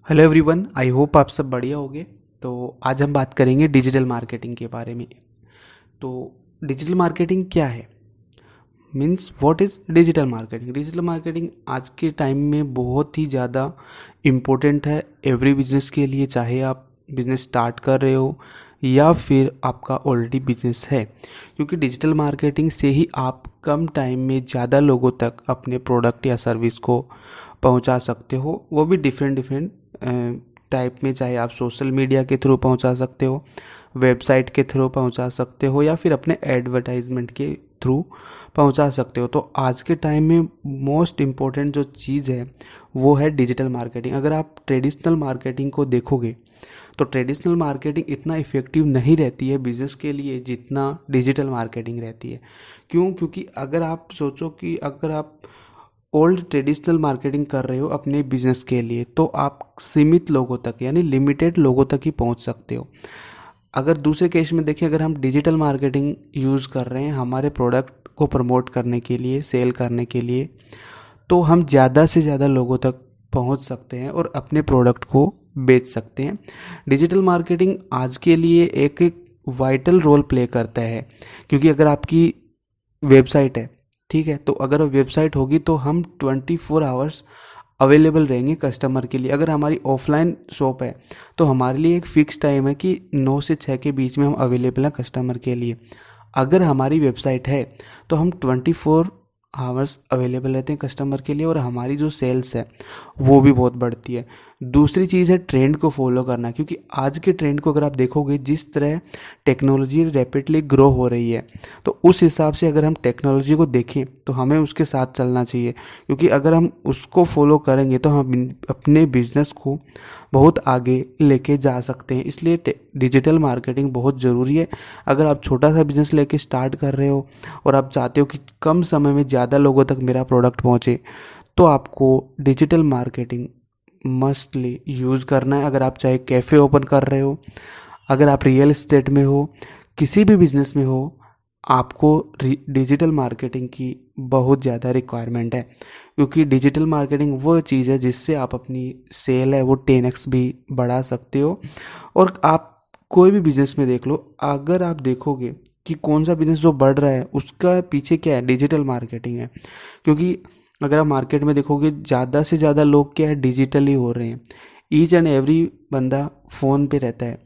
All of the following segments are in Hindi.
हेलो एवरीवन, आई होप आप सब बढ़िया होंगे। तो आज हम बात करेंगे डिजिटल मार्केटिंग के बारे में। तो डिजिटल मार्केटिंग क्या है, means what is digital marketing. Digital marketing आज के टाइम में बहुत ही ज़्यादा इम्पोर्टेंट है एवरी बिजनेस के लिए, चाहे आप बिजनेस स्टार्ट कर रहे हो या फिर आपका ऑलरेडी बिजनेस है, क्योंकि डिजिटल मार्केटिंग से ही आप कम टाइम में ज़्यादा लोगों तक अपने प्रोडक्ट या सर्विस को पहुंचा सकते हो, वो भी डिफरेंट डिफरेंट टाइप में। चाहे आप सोशल मीडिया के थ्रू पहुंचा सकते हो, वेबसाइट के थ्रू पहुंचा सकते हो, या फिर अपने एडवर्टाइजमेंट के थ्रू पहुंचा सकते हो। तो आज के टाइम में मोस्ट इम्पॉर्टेंट जो चीज़ है वो है डिजिटल मार्केटिंग। अगर आप ट्रेडिशनल मार्केटिंग को देखोगे तो ट्रेडिशनल मार्केटिंग इतना इफ़ेक्टिव नहीं रहती है बिज़नेस के लिए जितना डिजिटल मार्केटिंग रहती है। क्यों? क्योंकि अगर आप सोचो कि अगर आप ओल्ड ट्रेडिशनल मार्केटिंग कर रहे हो अपने बिजनेस के लिए, तो आप सीमित लोगों तक यानी लिमिटेड लोगों तक ही पहुंच सकते हो। अगर दूसरे केस में देखें, अगर हम डिजिटल मार्केटिंग यूज़ कर रहे हैं हमारे प्रोडक्ट को प्रमोट करने के लिए, सेल करने के लिए, तो हम ज़्यादा से ज़्यादा लोगों तक पहुंच सकते हैं और अपने प्रोडक्ट को बेच सकते हैं। डिजिटल मार्केटिंग आज के लिए एक वाइटल रोल प्ले करता है, क्योंकि अगर आपकी वेबसाइट है, ठीक है, तो अगर वेबसाइट होगी तो हम 24 आवर्स अवेलेबल रहेंगे कस्टमर के लिए। अगर हमारी ऑफलाइन शॉप है तो हमारे लिए एक फ़िक्स टाइम है कि 9 से 6 के बीच में हम अवेलेबल हैं कस्टमर के लिए। अगर हमारी वेबसाइट है तो हम 24 आवर्स अवेलेबल रहते हैं कस्टमर के लिए, और हमारी जो सेल्स है वो भी बहुत बढ़ती है। दूसरी चीज़ है ट्रेंड को फॉलो करना, क्योंकि आज के ट्रेंड को अगर आप देखोगे, जिस तरह टेक्नोलॉजी रैपिडली ग्रो हो रही है, तो उस हिसाब से अगर हम टेक्नोलॉजी को देखें तो हमें उसके साथ चलना चाहिए, क्योंकि अगर हम उसको फॉलो करेंगे तो हम अपने बिजनेस को बहुत आगे लेके जा सकते हैं। इसलिए डिजिटल मार्केटिंग बहुत ज़रूरी है। अगर आप छोटा सा बिजनेस लेके स्टार्ट कर रहे हो और आप चाहते हो कि कम समय में ज़्यादा लोगों तक मेरा प्रोडक्ट पहुँचे, तो आपको डिजिटल मार्केटिंग मस्टली यूज़ करना है। अगर आप चाहे कैफ़े ओपन कर रहे हो, अगर आप रियल एस्टेट में हो, किसी भी बिजनेस में हो, आपको डिजिटल मार्केटिंग की बहुत ज़्यादा रिक्वायरमेंट है, क्योंकि डिजिटल मार्केटिंग वो चीज़ है जिससे आप अपनी सेल है वो 10x भी बढ़ा सकते हो। और आप कोई भी बिजनेस में देख लो, अगर आप देखोगे कि कौन सा बिजनेस जो बढ़ रहा है उसका पीछे क्या है, डिजिटल मार्केटिंग है। क्योंकि अगर आप मार्केट में देखोगे, ज़्यादा से ज़्यादा लोग क्या है, डिजिटली हो रहे हैं। ईच एंड एवरी बंदा फ़ोन पे रहता है।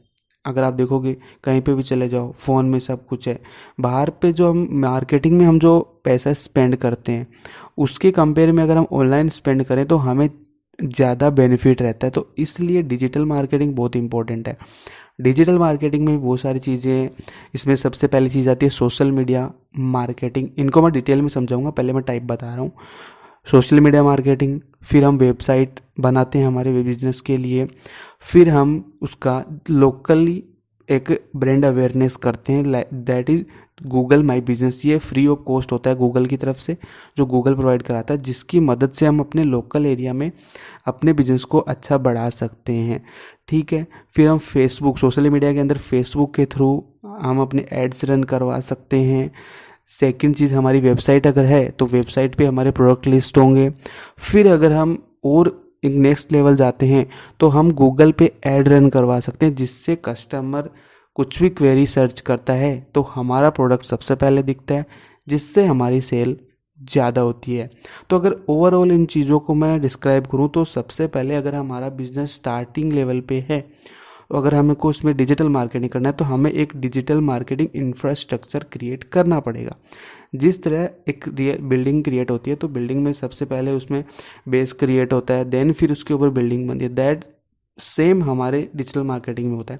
अगर आप देखोगे कहीं पे भी चले जाओ, फ़ोन में सब कुछ है। बाहर पे जो हम मार्केटिंग में हम जो पैसा स्पेंड करते हैं उसके कंपेयर में अगर हम ऑनलाइन स्पेंड करें तो हमें ज़्यादा बेनिफिट रहता है। तो इसलिए डिजिटल मार्केटिंग बहुत इंपॉर्टेंट है। डिजिटल मार्केटिंग में भी बहुत सारी चीज़ें हैं। इसमें सबसे पहली चीज़ आती है सोशल मीडिया मार्केटिंग। इनको मैं डिटेल में समझाऊंगा, पहले मैं टाइप बता रहा हूँ। सोशल मीडिया मार्केटिंग, फिर हम वेबसाइट बनाते हैं हमारे बिजनेस के लिए, फिर हम उसका लोकली एक ब्रांड अवेयरनेस करते हैं, that is Google my business. ये फ्री ऑफ कॉस्ट होता है गूगल की तरफ से, जो गूगल प्रोवाइड कराता है, जिसकी मदद से हम अपने लोकल एरिया में अपने बिजनेस को अच्छा बढ़ा सकते हैं। ठीक है, फिर हम फेसबुक, सोशल मीडिया के अंदर फेसबुक के थ्रू हम अपने एड्स रन करवा सकते हैं। सेकंड चीज़, हमारी वेबसाइट अगर है तो वेबसाइट पे हमारे प्रोडक्ट लिस्ट होंगे। फिर अगर हम और एक नेक्स्ट लेवल जाते हैं तो हम गूगल पे ऐड रन करवा सकते हैं, जिससे कस्टमर कुछ भी क्वेरी सर्च करता है तो हमारा प्रोडक्ट सबसे पहले दिखता है, जिससे हमारी सेल ज़्यादा होती है। तो अगर ओवरऑल इन चीज़ों को मैं डिस्क्राइब करूँ तो सबसे पहले अगर हमारा बिजनेस स्टार्टिंग लेवल पे है, तो अगर हमें को उसमें डिजिटल मार्केटिंग करना है तो हमें एक डिजिटल मार्केटिंग इंफ्रास्ट्रक्चर क्रिएट करना पड़ेगा। जिस तरह एक बिल्डिंग क्रिएट होती है तो बिल्डिंग में सबसे पहले उसमें बेस क्रिएट होता है, देन फिर उसके ऊपर बिल्डिंग बनती है। दैट सेम हमारे डिजिटल मार्केटिंग में होता है।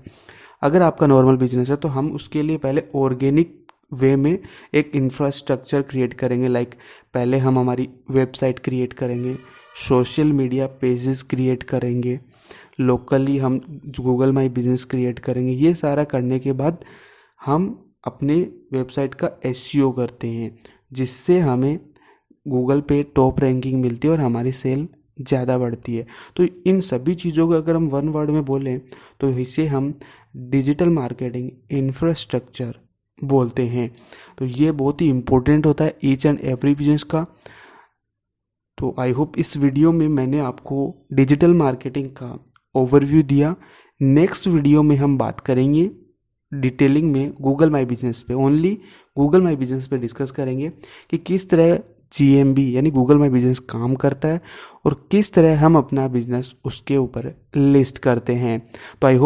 अगर आपका नॉर्मल बिजनेस है तो हम उसके लिए पहले ऑर्गेनिक वे में एक इंफ्रास्ट्रक्चर क्रिएट करेंगे। लाइक पहले हम हमारी वेबसाइट क्रिएट करेंगे, सोशल मीडिया पेजेस क्रिएट करेंगे, लोकली हम गूगल माई बिजनेस क्रिएट करेंगे। ये सारा करने के बाद हम अपने वेबसाइट का एसईओ करते हैं, जिससे हमें गूगल पे टॉप रैंकिंग मिलती है और हमारी सेल ज़्यादा बढ़ती है। तो इन सभी चीज़ों को अगर हम वन वर्ड में बोलें तो इसे हम डिजिटल मार्केटिंग इंफ्रास्ट्रक्चर बोलते हैं। तो ये बहुत ही इम्पोर्टेंट होता है ईच एंड एवरी बिजनेस का। तो आई होप इस वीडियो में मैंने आपको डिजिटल मार्केटिंग का ओवरव्यू दिया। नेक्स्ट वीडियो में हम बात करेंगे डिटेलिंग में गूगल माई बिजनेस पे, ओनली गूगल माई बिजनेस पे डिस्कस करेंगे कि किस तरह GMB यानी गूगल माई बिजनेस काम करता है और किस तरह हम अपना बिजनेस उसके ऊपर लिस्ट करते हैं। तो आई होप